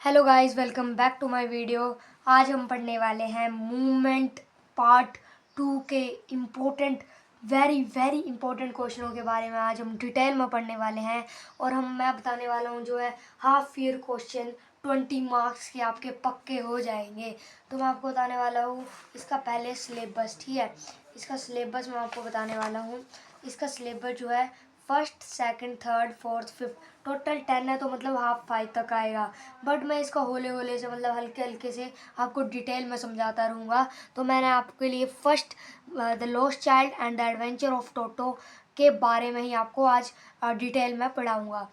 Hello guys, welcome back to my video. आज हम पढ़ने वाले हैं मूवमेंट पार्ट 2 के इम्पोर्टेंट वेरी वेरी इंपॉर्टेंट क्वेश्चनों के बारे में। आज हम डिटेल में पढ़ने वाले हैं और मैं बताने वाला हूँ जो है हाफ ईयर क्वेश्चन 20 मार्क्स के आपके पक्के हो जाएंगे। तो मैं आपको बताने वाला हूँ इसका पहले सिलेबस, ठीक है। इसका सिलेबस मैं आपको बताने वाला हूँ। इसका सिलेबस जो है first, second, third, fourth, fifth, total 10 है, तो मतलब हाफ 5 तक आएगा। बट मैं इसका होले होले से मतलब हल्के हल्के से आपको डिटेल में समझाता रहूँगा। तो मैंने आपके लिए first the lost child and the adventure of Toto के बारे में ही आपको आज डिटेल में पढ़ाऊँगा।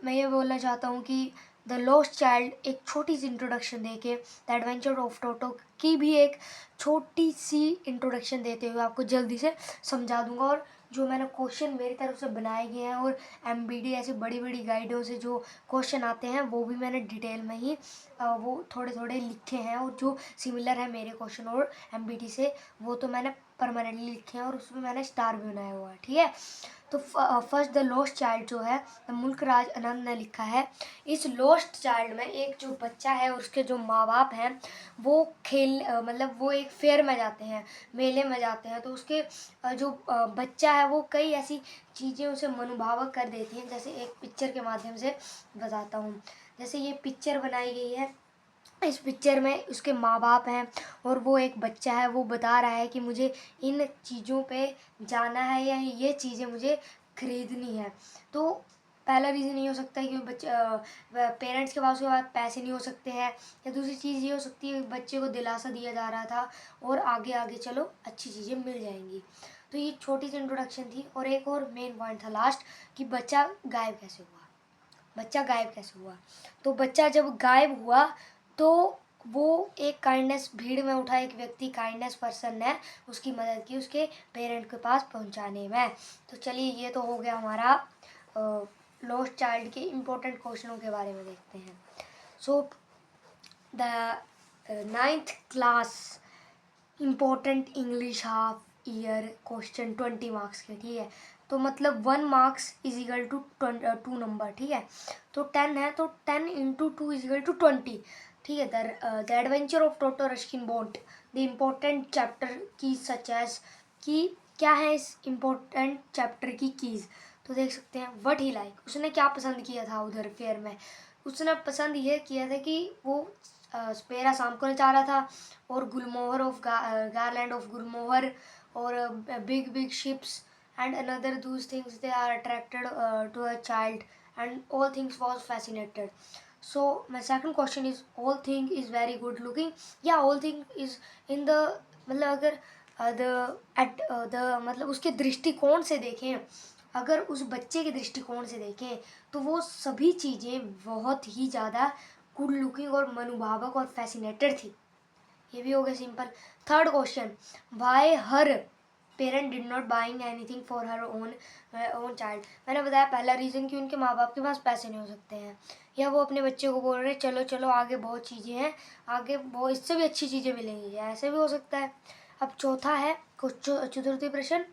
मैं ये बोलना चाहता हूँ कि द लॉस्ट चाइल्ड एक छोटी सी इंट्रोडक्शन देके द एडवेंचर ऑफ टोटो की भी एक छोटी सी इंट्रोडक्शन देते हुए आपको जल्दी से समझा दूंगा। और जो मैंने क्वेश्चन मेरी तरफ से बनाए गए हैं और MBD ऐसी बड़ी बड़ी गाइडों से जो क्वेश्चन आते हैं वो भी मैंने डिटेल में ही वो थोड़े थोड़े लिखे हैं, और जो सिमिलर है मेरे क्वेश्चन और MBD से वो तो मैंने परमानेंटली लिखे हैं और उसमें मैंने स्टार भी बनाया हुआ है, ठीक है। तो फर्स्ट द लॉस्ट चाइल्ड जो है मुल्क राज आनंद ने लिखा है। इस लॉस्ट चाइल्ड में एक जो बच्चा है और उसके जो माँ बाप हैं वो मतलब वो एक फेयर में जाते हैं, मेले में जाते हैं। तो उसके जो बच्चा है वो कई ऐसी चीज़ें उसे मनोभावक कर देती हैं। जैसे एक पिक्चर के माध्यम से बताता हूँ। जैसे ये पिक्चर बनाई गई है, इस पिक्चर में उसके माँ बाप हैं और वो एक बच्चा है, वो बता रहा है कि मुझे इन चीज़ों पे जाना है या ये चीज़ें मुझे खरीदनी है। तो पहला रीज़न ये हो सकता है कि पेरेंट्स के पास उसके बाद पैसे नहीं हो सकते हैं, या दूसरी चीज़ ये हो सकती है कि बच्चे को दिलासा दिया जा रहा था और आगे आगे चलो अच्छी चीज़ें मिल जाएंगी। तो ये छोटी सी इंट्रोडक्शन थी। और एक और मेन पॉइंट था लास्ट, कि बच्चा गायब कैसे हुआ। बच्चा गायब कैसे हुआ? तो बच्चा जब गायब हुआ तो वो एक काइंडनेस भीड़ में उठा एक व्यक्ति, काइंडनेस पर्सन ने उसकी मदद की उसके पेरेंट के पास पहुंचाने में। तो चलिए, ये तो हो गया हमारा लॉस्ट चाइल्ड के इम्पोर्टेंट क्वेश्चनों के बारे में देखते हैं। So the 9th class important English half year question 20 marks के, ठीक है। तो मतलब 1 marks is equal to 2 number, ठीक है। तो 10 है तो 10 इंटू 2 इज इक्वल टू 20, ठीक है। The adventure of Toto Ruskin bond the important chapter की सच एज, कि क्या है इस इम्पोर्टेंट चैप्टर की कीज। तो देख सकते हैं व्हाट ही लाइक, उसने क्या पसंद किया था उधर फेयर में। उसने पसंद ये किया था कि वो स्पेरा शाम को चाह रहा था, और गुलमोहर ऑफ गारलैंड ऑफ गुलमोहर, और big big ships and another those things they are attracted to a child, and all things was fascinated. So my second question is, all thing is very good looking. Yeah, all thing is in the, मतलब अगर the मतलब उसके दृष्टिकोण से देखें, अगर उस बच्चे के दृष्टिकोण से देखें तो वो सभी चीज़ें बहुत ही ज़्यादा गुड लुकिंग और मनोभावक और फैसिनेटेड थी। ये भी हो गया simple. Third question, why her parent did not buying anything for her own child. मैंने बताया पहला रीज़न कि उनके माँ बाप के पास पैसे नहीं हो सकते हैं, या वो अपने बच्चे को बोल रहे चलो चलो आगे बहुत चीज़ें हैं, आगे बहुत इससे भी अच्छी चीज़ें मिलेंगी, ऐसे भी हो सकता है। अब चौथा है चतुर्थी प्रश्न,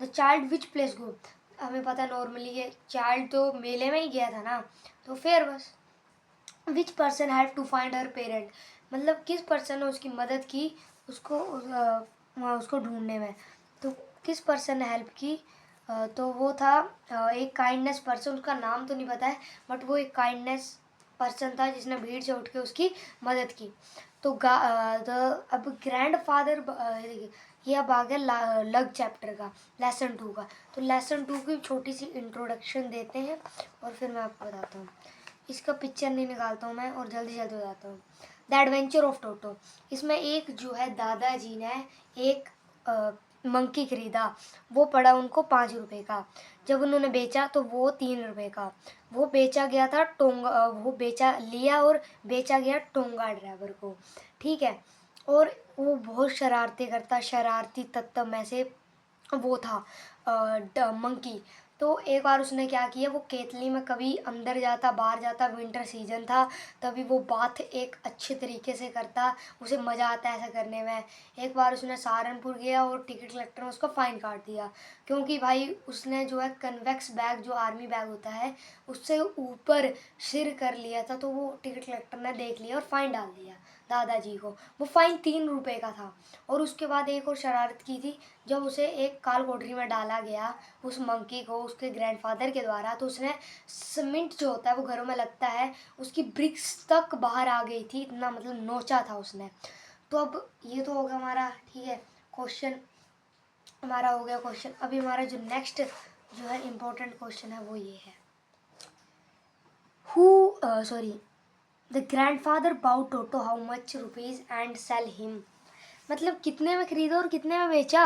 द चाइल्ड विच प्लेस गो। हमें पता है नॉर्मली ये चाइल्ड तो मेले में ही गया था ना, तो फिर बस which person have to find her parent, मतलब किस पर्सन ने उसकी मदद की उसको ढूंढने में। तो किस पर्सन ने हेल्प की, तो वो था एक काइंडनेस पर्सन, उसका नाम तो नहीं पता है, बट वो एक काइंडनेस पर्सन था जिसने भीड़ से उठ के उसकी मदद की। तो अब ग्रैंड फादर, ये अब आ गया लग चैप्टर का लेसन 2 का। तो लेसन 2 की छोटी सी इंट्रोडक्शन देते हैं और फिर मैं आपको बताता हूँ। इसका पिक्चर नहीं निकालता हूँ मैं और जल्दी जल्दी बताता हूँ। द एडवेंचर ऑफ टोटो, इसमें एक जो है दादाजी ने एक मंकी खरीदा, वो पड़ा उनको 5 रुपये का। जब उन्होंने बेचा तो वो 3 रुपये का। वो बेचा गया था वो बेचा लिया और बेचा गया टोंगा ड्राइवर को, ठीक है। और वो बहुत शरारती करता, शरारती तत्व में से वो था मंकी। तो एक बार उसने क्या किया, वो केतली में कभी अंदर जाता बाहर जाता, विंटर सीजन था तभी वो बात एक अच्छे तरीके से करता, उसे मज़ा आता है ऐसा करने में। एक बार उसने सहारनपुर गया और टिकट कलेक्टर ने उसका फ़ाइन काट दिया, क्योंकि भाई उसने जो है कन्वेक्स बैग, जो आर्मी बैग होता है, उससे ऊपर सिर कर लिया था। तो वो टिकट कलेक्टर ने देख लिया और फ़ाइन डाल दिया दादाजी को। वो फ़ाइन 3 रुपये का था। और उसके बाद एक और शरारत की थी, जब उसे एक काल कोठरी में डाला गया उस मंकी को उसके ग्रैंडफादर के द्वारा, तो उसने सीमेंट जो होता है वो घरों में लगता है, उसकी ब्रिक्स तक बाहर आ गई थी, इतना मतलब नोचा था उसने। तो अब ये तो होगा हमारा, ठीक है, क्वेश्चन हमारा हो गया क्वेश्चन। अभी हमारा जो नेक्स्ट जो है इम्पोर्टेंट क्वेश्चन है वो ये है, the grandfather bought Toto how much rupees and sell him. मतलब कितने में खरीदा और कितने में बेचा।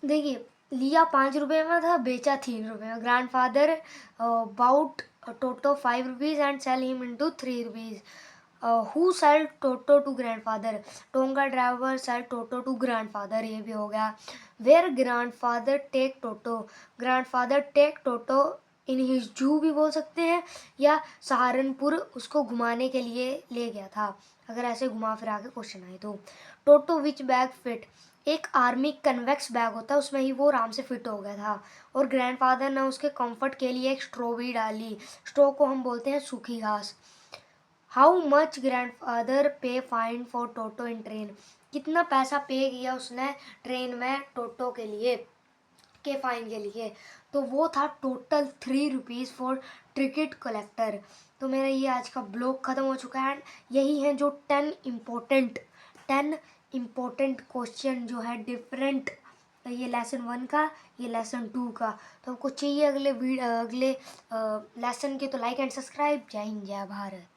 देखिए, लिया 5 रुपये में था, बेचा 3 रुपये में। Grandfather bought Toto 5 rupees and sell him into 3 rupees. Who sell Toto to grandfather. Tonga driver sell Toto to grandfather, ये भी हो गया। Where grandfather take Toto. Grandfather take Toto in his zoo भी बोल सकते हैं, या सहारनपुर उसको घुमाने के लिए ले गया था, अगर ऐसे घुमा फिरा के क्वेश्चन आए तो। टोटो विच बैग फिट। एक आर्मी कन्वेक्स बैग होता है, उसमें ही वो आराम से फिट हो गया था। और ग्रैंडफादर ने उसके कंफर्ट के लिए एक स्ट्रॉ भी डाली। स्ट्रॉ को हम बोलते हैं सूखी घास। हाउ मच ग्रैंडफादर पे fine for Toto in train. कितना पैसा पे किया उसने ट्रेन में टोटो के लिए, के फाइन के लिए। तो वो था total 3 rupees for ticket collector. तो मेरा ये आज का ब्लॉग ख़त्म हो चुका है। यही है जो 10 इम्पोर्टेंट क्वेश्चन जो है डिफरेंट, ये लेसन 1 का, ये लेसन 2 का। तो आपको चाहिए अगले लेसन के तो लाइक एंड सब्सक्राइब। जय हिंद, जय भारत।